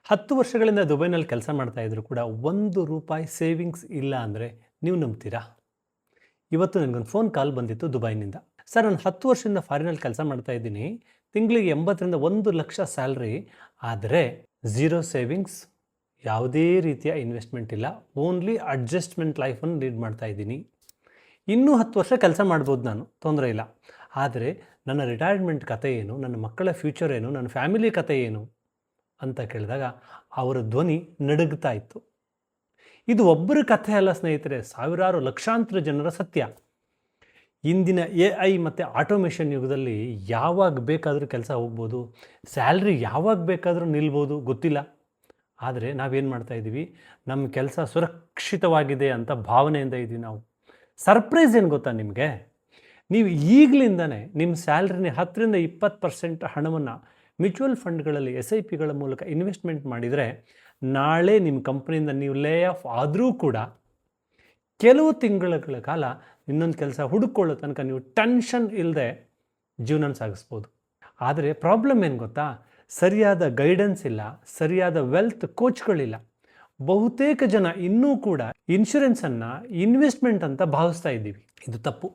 10 ವರ್ಷಗಳಿಂದ ದುಬೈನಲ್ಲಿ ಕೆಲಸ ಮಾಡ್ತಾ ಇದ್ರು ಕೂಡ ₹1 ಸೇವಿಂಗ್ಸ್ ಇಲ್ಲ ಅಂದರೆ ನೀವು ನಂಬ್ತೀರಾ? ಇವತ್ತು ನನಗೊಂದು ಫೋನ್ ಕಾಲ್ ಬಂದಿತ್ತು ದುಬೈನಿಂದ. ಸರ್, ನಾನು 10 ವರ್ಷದಿಂದ ಫಾರಿನಲ್ಲಿ ಕೆಲಸ ಮಾಡ್ತಾ ಇದ್ದೀನಿ. ತಿಂಗಳಿಗೆ 80ರಿಂದ 1,00,000 ಸ್ಯಾಲ್ರಿ. ಆದರೆ ಝೀರೋ ಸೇವಿಂಗ್ಸ್, ಯಾವುದೇ ರೀತಿಯ ಇನ್ವೆಸ್ಟ್ಮೆಂಟ್ ಇಲ್ಲ. ಓನ್ಲಿ ಅಡ್ಜಸ್ಟ್ಮೆಂಟ್ ಲೈಫನ್ನು ಲೀಡ್ ಮಾಡ್ತಾ ಇದ್ದೀನಿ. ಇನ್ನೂ 10 ವರ್ಷ ಕೆಲಸ ಮಾಡ್ಬೋದು ನಾನು, ತೊಂದರೆ ಇಲ್ಲ. ಆದರೆ ನನ್ನ ರಿಟೈರ್ಮೆಂಟ್ ಕತೆ ಏನು, ನನ್ನ ಮಕ್ಕಳ ಫ್ಯೂಚರ್ ಏನು, ನನ್ನ ಫ್ಯಾಮಿಲಿ ಕತೆ ಏನು ಅಂತ ಕೇಳಿದಾಗ ಅವರ ಧ್ವನಿ ನಡುಗ್ತಾ ಇತ್ತು. ಇದು ಒಬ್ಬರ ಕಥೆ ಅಲ್ಲ ಸ್ನೇಹಿತರೆ, ಸಾವಿರಾರು ಲಕ್ಷಾಂತರ ಜನರ ಸತ್ಯ. ಇಂದಿನ AI ಮತ್ತು ಆಟೋಮೇಷನ್ ಯುಗದಲ್ಲಿ ಯಾವಾಗ ಬೇಕಾದರೂ ಕೆಲಸ ಹೋಗ್ಬೋದು, ಸ್ಯಾಲ್ರಿ ಯಾವಾಗ ಬೇಕಾದರೂ ನಿಲ್ಬೋದು, ಗೊತ್ತಿಲ್ಲ. ಆದರೆ ನಾವೇನು ಮಾಡ್ತಾ ಇದ್ದೀವಿ, ನಮ್ಮ ಕೆಲಸ ಸುರಕ್ಷಿತವಾಗಿದೆ ಅಂತ ಭಾವನೆಯಿಂದ ಇದ್ದೀವಿ ನಾವು. ಸರ್ಪ್ರೈಸ್ ಏನು ಗೊತ್ತಾ ನಿಮಗೆ? ನೀವು ಈಗಲಿಂದನೇ ನಿಮ್ಮ ಸ್ಯಾಲ್ರಿನ 10ರಿಂದ 20% ಹಣವನ್ನು ಮ್ಯೂಚುವಲ್ ಫಂಡ್ಗಳಲ್ಲಿ SIPಗಳ ಮೂಲಕ ಇನ್ವೆಸ್ಟ್ಮೆಂಟ್ ಮಾಡಿದರೆ, ನಾಳೆ ನಿಮ್ಮ ಕಂಪ್ನಿಯಿಂದ ನೀವು ಲೇ ಆಫ್ ಆದರೂ ಕೂಡ ಕೆಲವು ತಿಂಗಳ ಕಾಲ ಇನ್ನೊಂದು ಕೆಲಸ ಹುಡುಕೊಳ್ಳೋ ತನಕ ನೀವು ಟೆನ್ಷನ್ ಇಲ್ಲದೆ ಜೀವನ ಸಾಗಿಸ್ಬೋದು. ಆದರೆ ಪ್ರಾಬ್ಲಮ್ ಏನು ಗೊತ್ತಾ? ಸರಿಯಾದ ಗೈಡೆನ್ಸ್ ಇಲ್ಲ, ಸರಿಯಾದ ವೆಲ್ತ್ ಕೋಚ್ಗಳಿಲ್ಲ. ಬಹುತೇಕ ಜನ ಇನ್ನೂ ಕೂಡ ಇನ್ಶೂರೆನ್ಸನ್ನು ಇನ್ವೆಸ್ಟ್ಮೆಂಟ್ ಅಂತ ಭಾವಿಸ್ತಾ ಇದ್ದೀವಿ. ಇದು ತಪ್ಪು.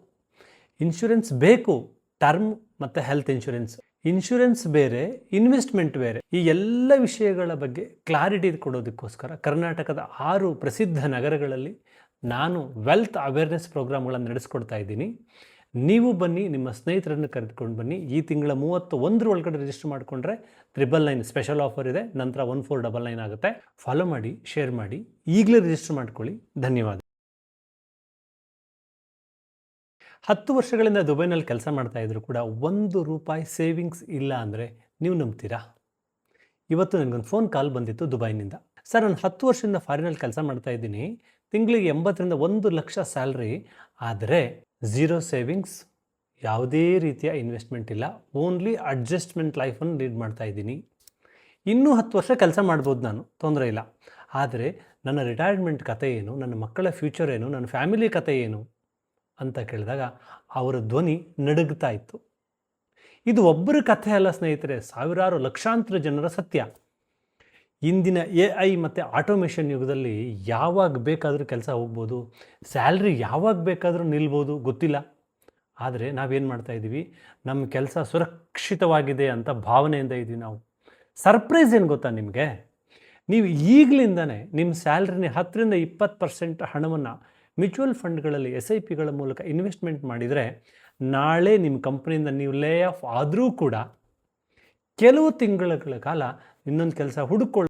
ಇನ್ಶೂರೆನ್ಸ್ ಬೇಕು, ಟರ್ಮ್ ಮತ್ತು ಹೆಲ್ತ್ ಇನ್ಶೂರೆನ್ಸ್. ಇನ್ಶೂರೆನ್ಸ್ ಬೇರೆ, ಇನ್ವೆಸ್ಟ್ಮೆಂಟ್ ಬೇರೆ. ಈ ಎಲ್ಲ ವಿಷಯಗಳ ಬಗ್ಗೆ ಕ್ಲಾರಿಟಿ ಕೊಡೋದಕ್ಕೋಸ್ಕರ ಕರ್ನಾಟಕದ 6 ಪ್ರಸಿದ್ಧ ನಗರಗಳಲ್ಲಿ ನಾನು ವೆಲ್ತ್ ಅವೇರ್ನೆಸ್ ಪ್ರೋಗ್ರಾಮ್ಗಳನ್ನು ನಡೆಸ್ಕೊಡ್ತಾ ಇದ್ದೀನಿ. ನೀವು ಬನ್ನಿ, ನಿಮ್ಮ ಸ್ನೇಹಿತರನ್ನು ಕರೆದುಕೊಂಡು ಬನ್ನಿ. ಈ ತಿಂಗಳ 31 ಒಳಗಡೆ ರಿಜಿಸ್ಟರ್ ಮಾಡಿಕೊಂಡ್ರೆ 999 ಸ್ಪೆಷಲ್ ಆಫರ್ ಇದೆ. ನಂತರ 1499 ಆಗುತ್ತೆ. ಫಾಲೋ ಮಾಡಿ, ಶೇರ್ ಮಾಡಿ, ಈಗಲೇ ರಿಜಿಸ್ಟರ್ ಮಾಡ್ಕೊಳ್ಳಿ. ಧನ್ಯವಾದ. 10 ವರ್ಷಗಳಿಂದ ದುಬೈನಲ್ಲಿ ಕೆಲಸ ಮಾಡ್ತಾ ಇದ್ರು ಕೂಡ ₹1 ಸೇವಿಂಗ್ಸ್ ಇಲ್ಲ ಅಂದರೆ ನೀವು ನಂಬ್ತೀರಾ? ಇವತ್ತು ನನಗೊಂದು ಫೋನ್ ಕಾಲ್ ಬಂದಿತ್ತು ದುಬೈನಿಂದ. ಸರ್, ನಾನು 10 ವರ್ಷದಿಂದ ಫಾರಿನಲ್ಲಿ ಕೆಲಸ ಮಾಡ್ತಾ ಇದ್ದೀನಿ. ತಿಂಗಳಿಗೆ 80ರಿಂದ 1,00,000 ಸ್ಯಾಲ್ರಿ. ಆದರೆ ಝೀರೋ ಸೇವಿಂಗ್ಸ್, ಯಾವುದೇ ರೀತಿಯ ಇನ್ವೆಸ್ಟ್ಮೆಂಟ್ ಇಲ್ಲ. ಓನ್ಲಿ ಅಡ್ಜಸ್ಟ್ಮೆಂಟ್ ಲೈಫನ್ನು ಲೀಡ್ ಮಾಡ್ತಾ ಇದ್ದೀನಿ. ಇನ್ನೂ 10 ವರ್ಷ ಕೆಲಸ ಮಾಡ್ಬೋದು ನಾನು, ತೊಂದರೆ ಇಲ್ಲ. ಆದರೆ ನನ್ನ ರಿಟೈರ್ಮೆಂಟ್ ಕತೆ ಏನು, ನನ್ನ ಮಕ್ಕಳ ಫ್ಯೂಚರ್ ಏನು, ನನ್ನ ಫ್ಯಾಮಿಲಿ ಕತೆ ಏನು ಅಂತ ಕೇಳಿದಾಗ ಅವರ ಧ್ವನಿ ನಡುಗ್ತಾ ಇತ್ತು. ಇದು ಒಬ್ಬರ ಕಥೆ ಅಲ್ಲ ಸ್ನೇಹಿತರೆ, ಸಾವಿರಾರು ಲಕ್ಷಾಂತರ ಜನರ ಸತ್ಯ. ಇಂದಿನ AI ಮತ್ತು ಆಟೋಮೇಷನ್ ಯುಗದಲ್ಲಿ ಯಾವಾಗ ಬೇಕಾದರೂ ಕೆಲಸ ಹೋಗ್ಬೋದು, ಸ್ಯಾಲ್ರಿ ಯಾವಾಗ ಬೇಕಾದರೂ ನಿಲ್ಬೋದು, ಗೊತ್ತಿಲ್ಲ. ಆದರೆ ನಾವೇನು ಮಾಡ್ತಾ ಇದ್ದೀವಿ, ನಮ್ಮ ಕೆಲಸ ಸುರಕ್ಷಿತವಾಗಿದೆ ಅಂತ ಭಾವನೆಯಿಂದ ಇದ್ದೀವಿ ನಾವು. ಸರ್ಪ್ರೈಸ್ ಏನು ಗೊತ್ತಾ ನಿಮಗೆ? ನೀವು ಈಗಲಿಂದನೇ ನಿಮ್ಮ ಸ್ಯಾಲ್ರಿನ 10ರಿಂದ 20% ಹಣವನ್ನು ಮ್ಯೂಚುವಲ್ ಫಂಡ್ಗಳಲ್ಲಿ SIPಗಳ ಮೂಲಕ ಇನ್ವೆಸ್ಟ್ಮೆಂಟ್ ಮಾಡಿದರೆ, ನಾಳೆ ನಿಮ್ಮ ಕಂಪ್ನಿಯಿಂದ ನೀವು ಲೇ ಆಫ್ ಆದರೂ ಕೂಡ ಕೆಲವು ತಿಂಗಳ ಕಾಲ ಇನ್ನೊಂದು ಕೆಲಸ ಹುಡುಕೊಳ್ಳೋ